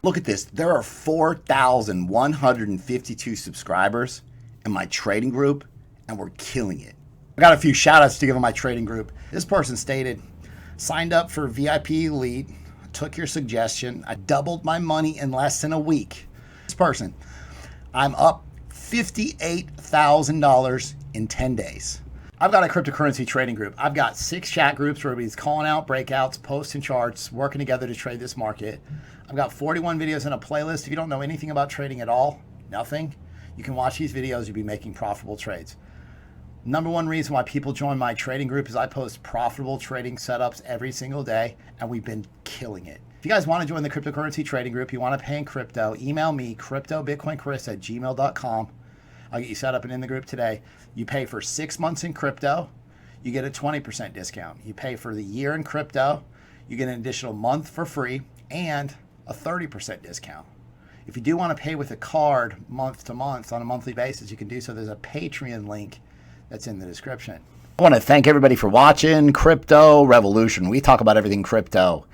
Look at this. There are 4,152 subscribers in my trading group, and we're killing it. I got a few shout outs to give on my trading group. This person stated, signed up for VIP Elite, took your suggestion. I doubled my money in less than a week. This person, I'm up $58,000 in 10 days. I've got a cryptocurrency trading group. I've got 6 chat groups where everybody's calling out breakouts, posting charts, working together to trade this market. I've got 41 videos in a playlist. If you don't know anything about trading at all, nothing, you can watch these videos. You'll be making profitable trades. Number one reason why people join my trading group is I post profitable trading setups every single day, and we've been killing it. If you guys want to join the cryptocurrency trading group, you want to pay in crypto, email me, cryptobitcoinchris@gmail.com. I'll get you set up and in the group today. You pay for 6 months in crypto, you get a 20% discount. You pay for the year in crypto, you get an additional month for free and a 30% discount. If you do want to pay with a card month to month on a monthly basis, you can do so. There's a Patreon link that's in the description. I want to thank everybody for watching Crypto Revolution. We talk about everything crypto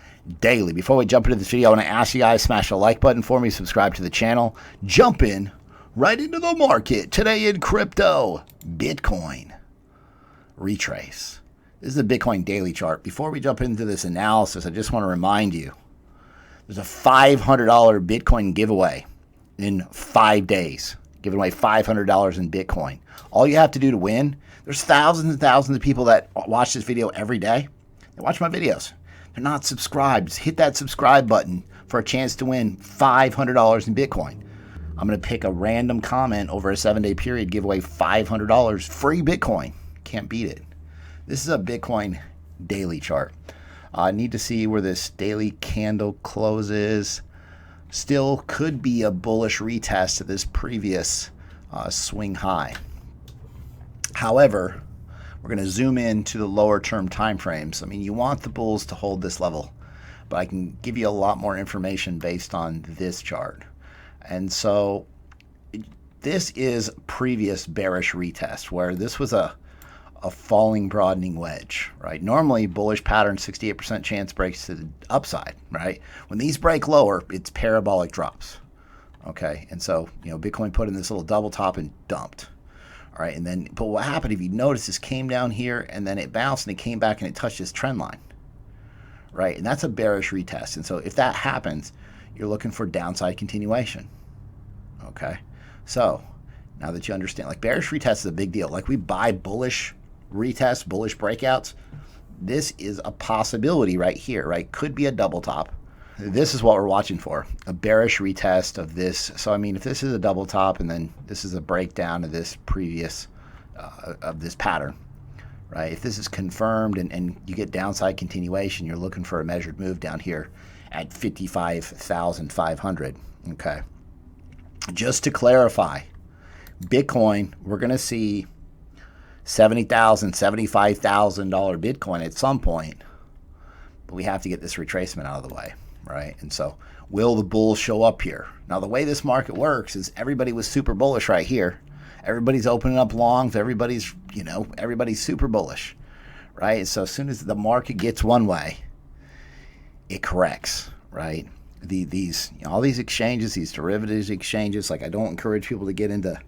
daily. Before we jump into this video, I want to ask you guys, smash the like button for me, subscribe to the channel, jump in right into the market. Today in crypto, Bitcoin. Retrace. This is the Bitcoin daily chart. Before we jump into this analysis, I just want to remind you, there's a $500 Bitcoin giveaway in 5 days. Giving away $500 in Bitcoin. All you have to do to win, there's thousands and thousands of people that watch this video every day. They watch my videos. They're not subscribed. Just hit that subscribe button for a chance to win $500 in Bitcoin. I'm going to pick a random comment over a 7-day period, give away $500 free Bitcoin. Can't beat it. This is a Bitcoin daily chart. I need to see where this daily candle closes. Still could be a bullish retest of this previous swing high. However, we're going to zoom in to the lower term time frames. I mean, you want the bulls to hold this level, but I can give you a lot more information based on this chart. And so this is previous bearish retest where this was a falling broadening wedge, right? Normally bullish pattern, 68% chance breaks to the upside, right? When these break lower, it's parabolic drops, okay? And so, you know, Bitcoin put in this little double top and dumped, all right? And then, but what happened, if you notice, this came down here and then it bounced and it came back and it touched this trend line, right? And that's a bearish retest. And so if that happens, you're looking for downside continuation, okay? So now that you understand, like bearish retest is a big deal. Like we buy bullish retests, bullish breakouts. This is a possibility right here, right? Could be a double top. This is what we're watching for, a bearish retest of this. So, I mean, if this is a double top and then this is a breakdown of this previous, of this pattern, right? If this is confirmed and you get downside continuation, you're looking for a measured move down here at 55,500, okay? Just to clarify, Bitcoin, we're going to see $70,000, $75,000 Bitcoin at some point, but we have to get this retracement out of the way, right? And so will the bulls show up here? Now, the way this market works is everybody was super bullish right here. Everybody's opening up longs. Everybody's, you know, everybody's super bullish, right? So as soon as the market gets one way, it corrects, right? These, you know, all these exchanges, these derivatives exchanges, like I don't encourage people to get into,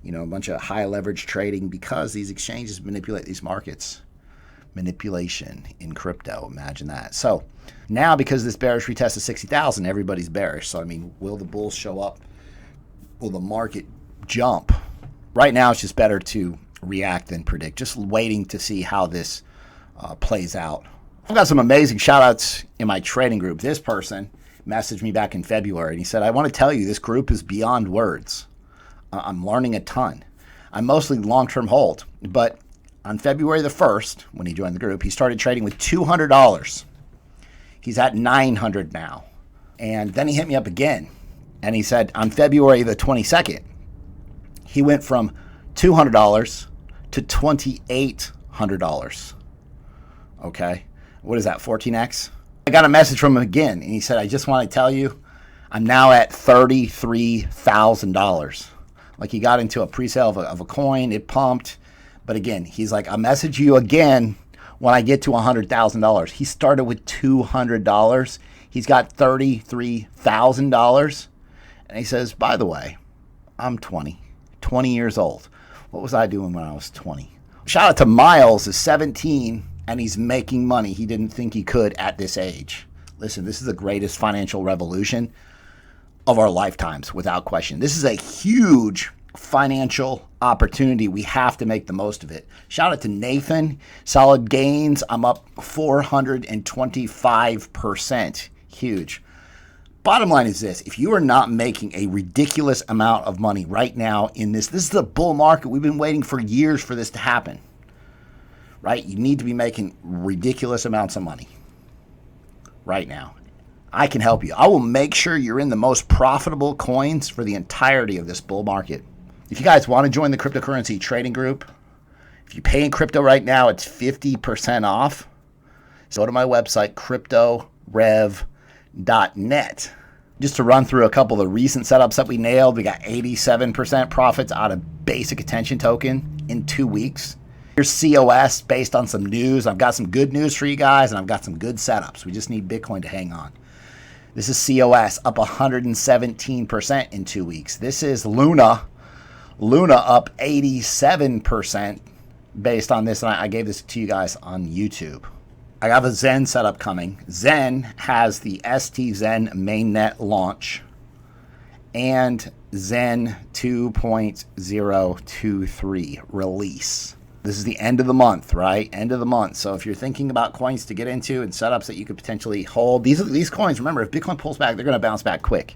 you know, a bunch of high leverage trading because these exchanges manipulate these markets. Manipulation in crypto, imagine that. So now because this bearish retest is 60,000, everybody's bearish. So I mean, will the bulls show up? Will the market jump? Right now it's just better to react than predict. Just waiting to see how this plays out. I've got some amazing shout outs in my trading group. This person messaged me back in February and he said, I want to tell you this group is beyond words. I'm learning a ton. I'm mostly long-term hold, but on February the 1st, when he joined the group, he started trading with $200. He's at $900 now. And then he hit me up again and he said on February the 22nd, he went from $200 to $2,800. Okay. What is that, 14x? I got a message from him again, and he said, I just want to tell you, I'm now at $33,000. Like he got into a pre-sale of a coin, it pumped. But again, he's like, I'll message you again when I get to $100,000. He started with $200. He's got $33,000. And he says, by the way, I'm 20 years old. What was I doing when I was 20? Shout out to Miles, is 17, and he's making money he didn't think he could at this age. Listen, this is the greatest financial revolution of our lifetimes, without question. This is a huge financial opportunity. We have to make the most of it. Shout out to Nathan. Solid gains. I'm up 425%. Huge. Bottom line is this. If you are not making a ridiculous amount of money right now in this is the bull market. We've been waiting for years for this to happen. Right? You need to be making ridiculous amounts of money right now. I can help you. I will make sure you're in the most profitable coins for the entirety of this bull market. If you guys want to join the cryptocurrency trading group, if you pay in crypto right now, it's 50% off. So go to my website, cryptorev.net. Just to run through a couple of the recent setups that we nailed, we got 87% profits out of basic attention token in 2 weeks. Here's COS based on some news. I've got some good news for you guys, and I've got some good setups. We just need Bitcoin to hang on. This is COS up 117% in 2 weeks. This is Luna. Luna up 87% based on this, and I gave this to you guys on YouTube. I have a Zen setup coming. Zen has the ST Zen mainnet launch and Zen 2.023 release. This is the end of the month, right? End of the month. So if you're thinking about coins to get into and setups that you could potentially hold, these coins, remember, if Bitcoin pulls back, they're going to bounce back quick,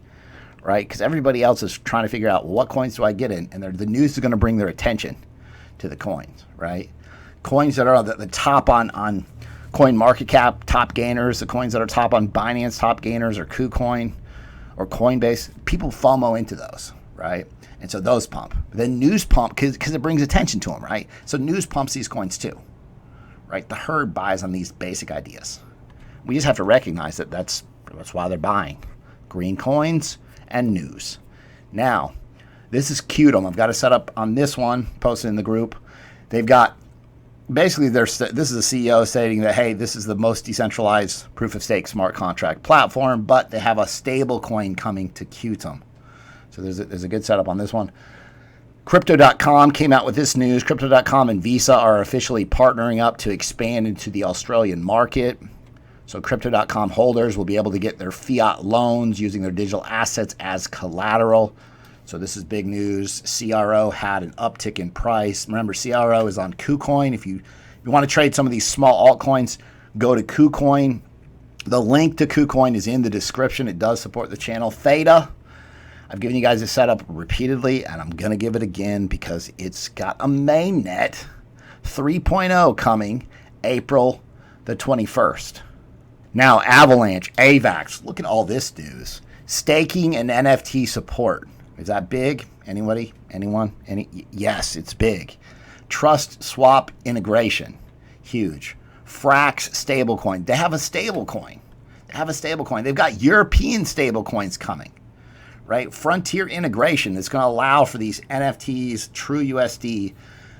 right? Because everybody else is trying to figure out, well, what coins do I get in? And the news is going to bring their attention to the coins, right? Coins that are the top on Coin Market Cap, top gainers, the coins that are top on Binance, top gainers, or Kucoin or Coinbase, people FOMO into those, right? And so those pump. Then news pump because it brings attention to them, right? So news pumps these coins too, right? The herd buys on these basic ideas. We just have to recognize that that's why they're buying. Green coins and news. Now, this is Qtum. I've got a setup on this one, posted in the group. They've got, basically, this is the CEO stating that, hey, this is the most decentralized proof-of-stake smart contract platform, but they have a stable coin coming to Qtum. So there's a good setup on this one. Crypto.com came out with this news. Crypto.com and Visa are officially partnering up to expand into the Australian market. So Crypto.com holders will be able to get their fiat loans using their digital assets as collateral. So this is big news. CRO had an uptick in price. Remember, CRO is on Kucoin. If you want to trade some of these small altcoins, go to Kucoin. The link to Kucoin is in the description. It does support the channel. Theta, I've given you guys a setup repeatedly, and I'm going to give it again because it's got a mainnet 3.0 coming April the 21st. Now, Avalanche, Avax, look at all this news. Staking and NFT support. Is that big? Anybody? Anyone? Yes, it's big. Trust swap integration. Huge. Frax stablecoin. They have a stablecoin. They've got European stablecoins coming. Right? Frontier integration that's going to allow for these NFTs, True USD.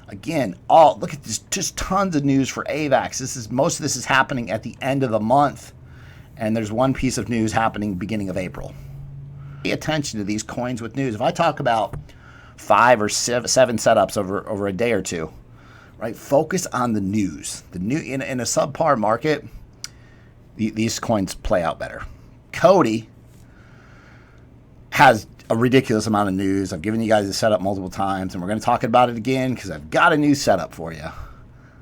Again, look at this, just tons of news for Avax. Most of this is happening at the end of the month, and there's one piece of news happening beginning of April. Pay attention to these coins with news. If I talk about 5 or 7 setups over a day or two, right? Focus on the news. In a subpar market, these coins play out better. COTI has a ridiculous amount of news. I've given you guys a setup multiple times, and we're going to talk about it again because I've got a new setup for you.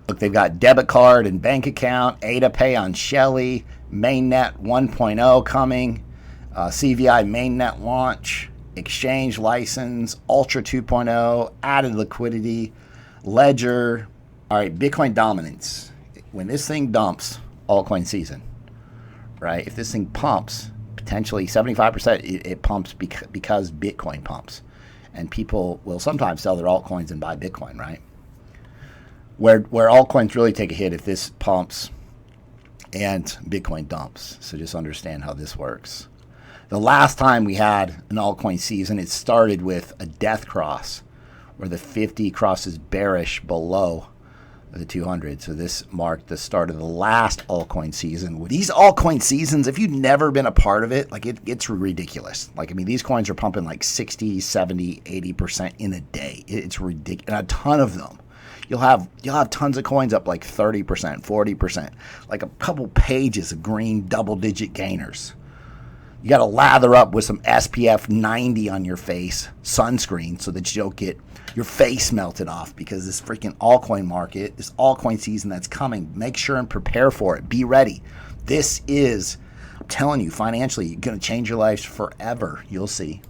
Look, they've got debit card and bank account, Ada Pay on Shelly, mainnet 1.0 coming, CVI mainnet launch, exchange license, Ultra 2.0, added liquidity, ledger. All right, Bitcoin dominance. When this thing dumps, altcoin season, right? If this thing pumps, potentially 75%, it pumps because Bitcoin pumps. And people will sometimes sell their altcoins and buy Bitcoin, right? Where altcoins really take a hit if this pumps and Bitcoin dumps. So just understand how this works. The last time we had an altcoin season, it started with a death cross where the 50 crosses bearish below of the 200. So this marked the start of the last altcoin season. These altcoin seasons, if you've never been a part of it, like it's ridiculous. Like, I mean, these coins are pumping like 60, 70, 80% in a day. It's ridiculous. And a ton of them. You'll have tons of coins up like 30%, 40%, like a couple pages of green double-digit gainers. You got to lather up with some SPF 90 on your face, sunscreen, so that you don't get your face melted off, because this freaking altcoin market, this altcoin season that's coming, make sure and prepare for it. Be ready. This is, I'm telling you, financially, going to change your lives forever. You'll see.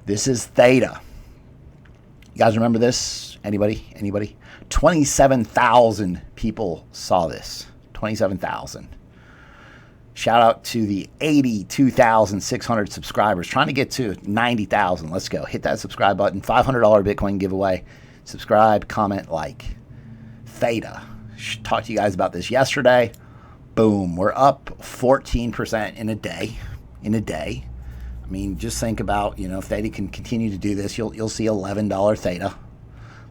This is Theta. You guys remember this? Anybody? 27,000 people saw this. 27,000. Shout out to the 82,600 subscribers. Trying to get to 90,000. Let's go. Hit that subscribe button. $500 Bitcoin giveaway. Subscribe, comment, like. Theta. Talked to you guys about this yesterday. Boom. We're up 14% in a day. I mean, just think about, if Theta can continue to do this, you'll see $11 Theta.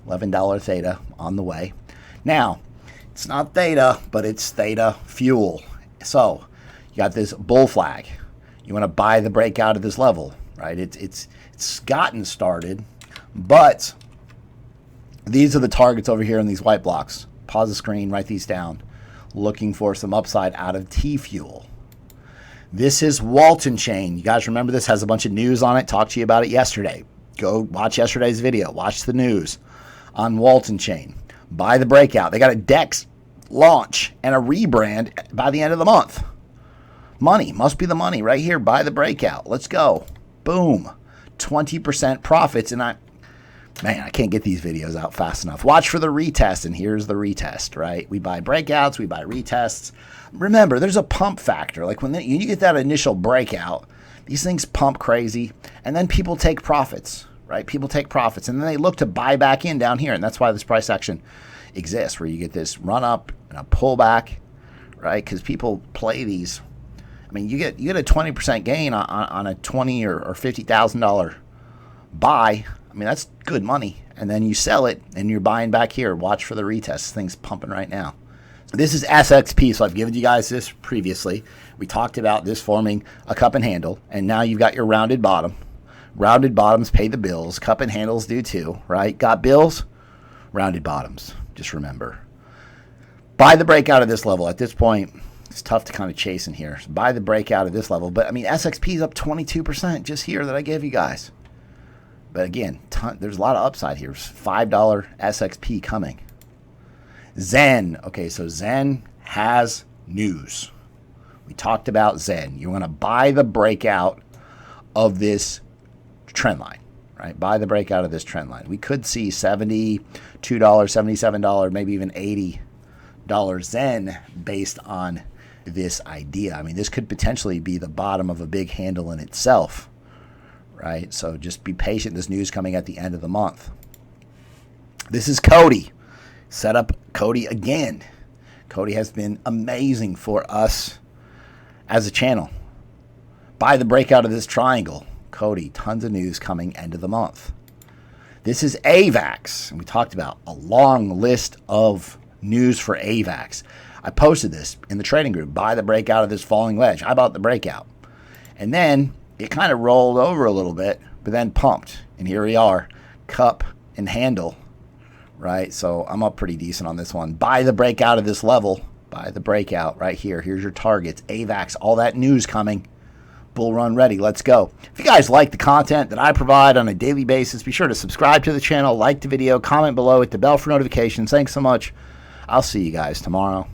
$11 Theta on the way. Now, it's not Theta, but it's Theta Fuel. So, you got this bull flag. You want to buy the breakout of this level, right? It's gotten started, but these are the targets over here in these white blocks. Pause the screen, write these down. Looking for some upside out of TFUEL. This is Walton Chain. You guys remember this? Has a bunch of news on it. Talked to you about it yesterday. Go watch yesterday's video. Watch the news on Walton Chain. Buy the breakout. They got a DEX launch and a rebrand by the end of the month. Money. Must be the money right here. Buy the breakout. Let's go. Boom. 20% profits. And I can't get these videos out fast enough. Watch for the retest, and here's the retest, right? We buy breakouts. We buy retests. Remember, there's a pump factor. Like when you get that initial breakout, these things pump crazy, and then people take profits, right? People take profits, and then they look to buy back in down here, and that's why this price action exists, where you get this run up and a pullback, right? Because people play these. I mean, you get a 20% gain on a $20,000 or $50,000 buy. I mean, that's good money. And then you sell it, and you're buying back here. Watch for the retest. Thing's pumping right now. This is SXP, so I've given you guys this previously. We talked about this forming a cup and handle, and now you've got your rounded bottom. Rounded bottoms pay the bills. Cup and handles do too, right? Got bills? Rounded bottoms. Just remember. Buy the breakout of this level. At this point, it's tough to kind of chase in here. So buy the breakout of this level. But, I mean, SXP is up 22% just here that I gave you guys. But, again, there's a lot of upside here. $5 SXP coming. Zen. Okay, so Zen has news. We talked about Zen. You want to buy the breakout of this trend line, right? Buy the breakout of this trend line. We could see $72, $77, maybe even $80 Zen based on this idea. I mean, this could potentially be the bottom of a big handle in itself, right? So just be patient. This news coming at the end of the month. This is COTI. Set up COTI again. COTI has been amazing for us as a channel. Buy the breakout of this triangle. COTI, tons of news coming end of the month. This is Avax, and we talked about a long list of news for Avax. I posted this in the trading group. Buy the breakout of this falling wedge. I bought the breakout. And then it kind of rolled over a little bit, but then pumped. And here we are, cup and handle, right? So I'm up pretty decent on this one. Buy the breakout of this level. Buy the breakout right here. Here's your targets. Avax, all that news coming. Bull run ready. Let's go. If you guys like the content that I provide on a daily basis, be sure to subscribe to the channel, like the video, comment below, hit the bell for notifications. Thanks so much. I'll see you guys tomorrow.